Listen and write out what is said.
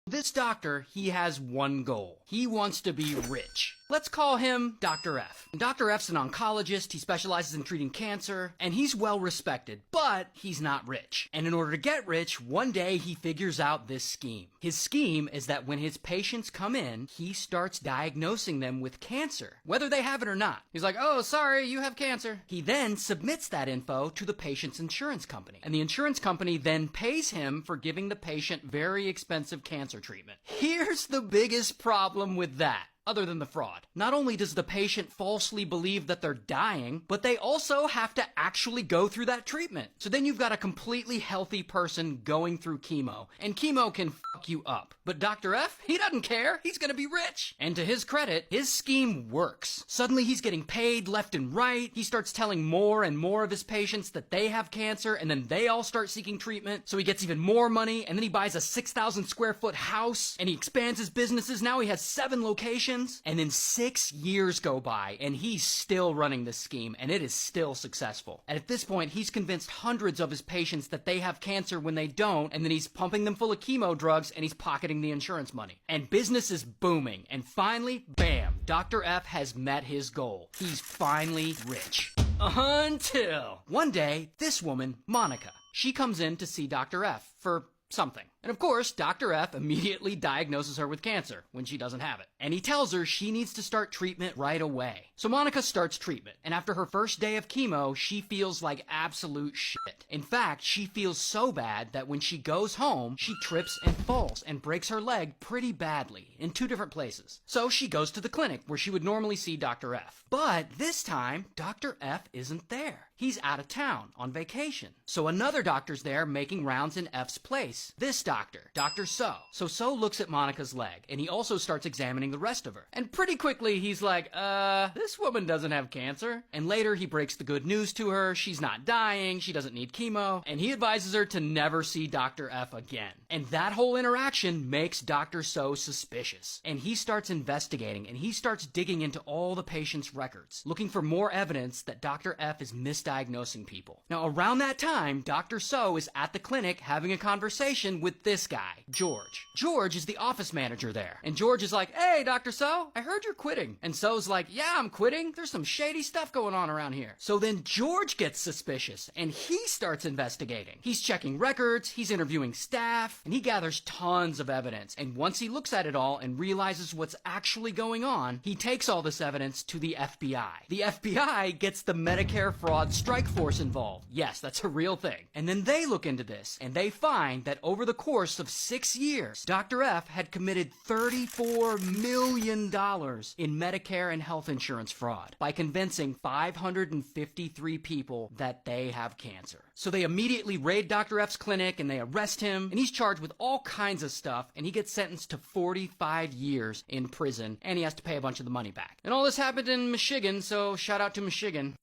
This doctor, he has one goal. He wants to be rich. Let's call him Dr. F. Dr. F's an oncologist, he specializes in treating cancer, and he's well respected, but he's not rich. And in order to get rich, one day he figures out this scheme. His scheme is that when his patients come in, he starts diagnosing them with cancer, whether they have it or not. He's like, oh, sorry, you have cancer. He then submits that info to the patient's insurance company, and the insurance company then pays him for giving the patient very expensive cancer treatment. Here's the biggest problem with that. Other than the fraud. Not only does the patient falsely believe that they're dying, but they also have to actually go through that treatment. So then you've got a completely healthy person going through chemo, and chemo can fuck you up. But Dr. F, he doesn't care. He's gonna be rich. And to his credit, his scheme works. Suddenly he's getting paid left and right. He starts telling more and more of his patients that they have cancer, and then they all start seeking treatment. So he gets even more money, and then he buys a 6,000 square foot house, and he expands his businesses. Now he has 7 locations. And then 6 years go by, and he's still running this scheme, and it is still successful. And at this point, he's convinced hundreds of his patients that they have cancer when they don't, and then he's pumping them full of chemo drugs, and he's pocketing the insurance money. And business is booming, and finally, bam, Dr. F has met his goal. He's finally rich. Until one day, this woman, Monica, she comes in to see Dr. F for something. And of course, Dr. F immediately diagnoses her with cancer when she doesn't have it. And he tells her she needs to start treatment right away. So Monica starts treatment, and after her first day of chemo, she feels like absolute shit. In fact, she feels so bad that when she goes home, she trips and falls and breaks her leg pretty badly in 2 different places. So she goes to the clinic where she would normally see Dr. F. But this time, Dr. F isn't there. He's out of town on vacation. So another doctor's there making rounds in F's place. This doctor, Dr. So. So So looks at Monica's leg, and he also starts examining the rest of her. And pretty quickly, he's like, this woman doesn't have cancer. And later, he breaks the good news to her. She's not dying. She doesn't need chemo. And he advises her to never see Dr. F again. And that whole interaction makes Dr. So suspicious. And he starts investigating, and he starts digging into all the patient's records, looking for more evidence that Dr. F is misdiagnosing people. Now, around that time, Dr. So is at the clinic having a conversation with this guy, George. George is the office manager there. And George is like, hey, Dr. So, I heard you're quitting. And So's like, yeah, I'm quitting. There's some shady stuff going on around here. So then George gets suspicious, and he starts investigating. He's checking records, he's interviewing staff, and he gathers tons of evidence. And once he looks at it all and realizes what's actually going on, he takes all this evidence to the FBI. The FBI gets the Medicare Fraud Strike Force involved. Yes, that's a real thing. And then they look into this, and they find that over the course of 6 years, Dr. F had committed $34 million in Medicare and health insurance fraud by convincing 553 people that they have cancer. So they immediately raid Dr. F's clinic, and they arrest him, and he's charged with all kinds of stuff, and he gets sentenced to 45 years in prison, and he has to pay a bunch of the money back. And all this happened in Michigan, so shout out to Michigan.